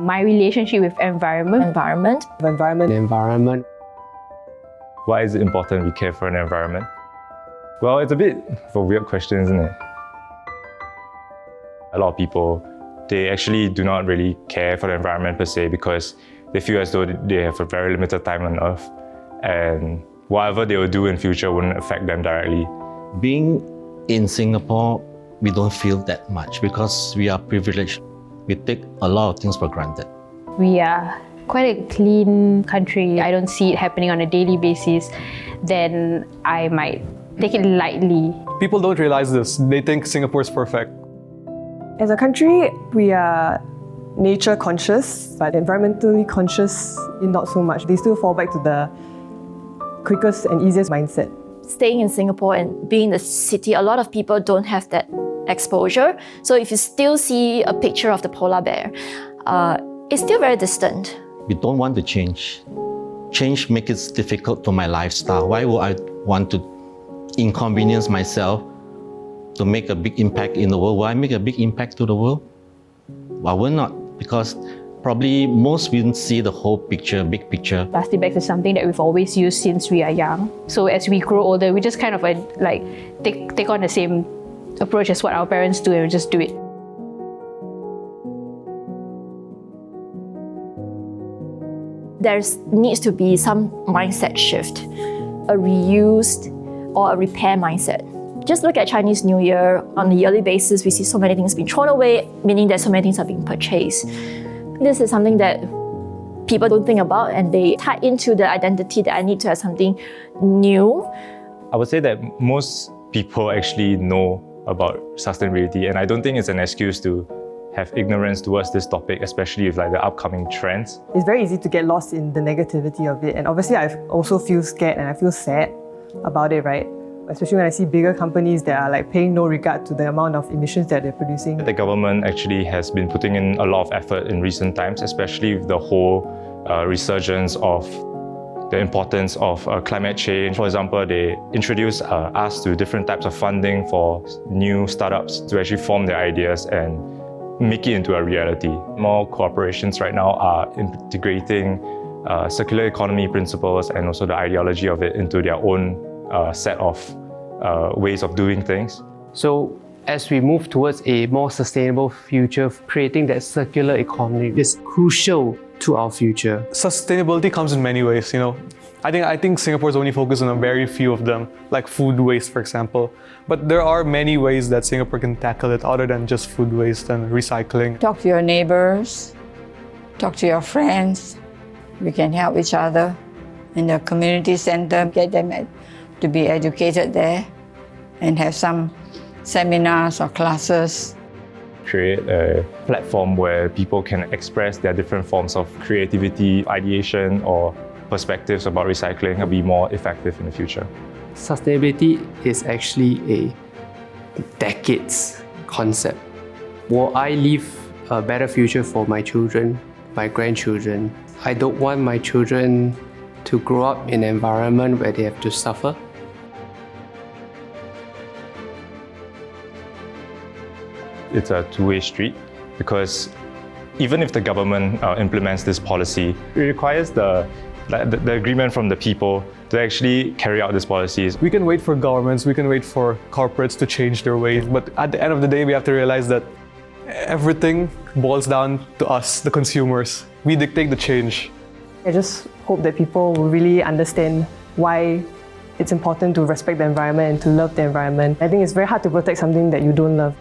my relationship with environment. Environment. Why is it important we care for an environment? Well, it's a bit of a weird question, isn't it? A lot of people, they actually do not really care for the environment per se because they feel as though they have a very limited time on Earth and whatever they will do in future wouldn't affect them directly. Being in Singapore, we don't feel that much because we are privileged. We take a lot of things for granted. We are quite a clean country. I don't see it happening on a daily basis. Then I might take it lightly. People don't realize this. They think Singapore is perfect. As a country, we are nature conscious, but environmentally conscious, not so much. They still fall back to the quickest and easiest mindset. Staying in Singapore and being in the city, a lot of people don't have that exposure. So if you still see a picture of the polar bear, it's still very distant. We don't want to change. Change makes it difficult to my lifestyle. Why would I want to inconvenience myself to make a big impact in the world? Will I make a big impact to the world? I will not, because probably most we don't see the whole picture, big picture. Plastic bags is something that we've always used since we are young. So as we grow older, we just kind of take on the same approach as what our parents do and we just do it. There needs to be some mindset shift, a reused or a repair mindset. Just look at Chinese New Year. On a yearly basis, we see so many things being thrown away, meaning that so many things are being purchased. This is something that people don't think about and they tie into the identity that I need to have something new. I would say that most people actually know about sustainability and I don't think it's an excuse to have ignorance towards this topic, especially with the upcoming trends. It's very easy to get lost in the negativity of it, and obviously I also feel scared and I feel sad about it, right? Especially when I see bigger companies that are paying no regard to the amount of emissions that they're producing. The government actually has been putting in a lot of effort in recent times, especially with the whole resurgence of the importance of climate change. For example, they introduced us to different types of funding for new startups to actually form their ideas and make it into a reality. More corporations right now are integrating circular economy principles and also the ideology of it into their own set of ways of doing things. So as we move towards a more sustainable future, creating that circular economy is crucial to our future. Sustainability comes in many ways, I think Singapore's only focused on a very few of them, like food waste, for example. But there are many ways that Singapore can tackle it other than just food waste and recycling. Talk to your neighbors, talk to your friends. We can help each other in the community center, get them to be educated there and have some seminars or classes. Create a platform where people can express their different forms of creativity, ideation, or perspectives about recycling and be more effective in the future. Sustainability is actually a decades concept. Will I leave a better future for my children, my grandchildren? I don't want my children to grow up in an environment where they have to suffer. It's a two-way street because even if the government implements this policy, it requires the agreement from the people to actually carry out these policies. We can wait for governments, we can wait for corporates to change their ways, but at the end of the day, we have to realize that everything boils down to us, the consumers. We dictate the change. I just hope that people will really understand why it's important to respect the environment and to love the environment. I think it's very hard to protect something that you don't love.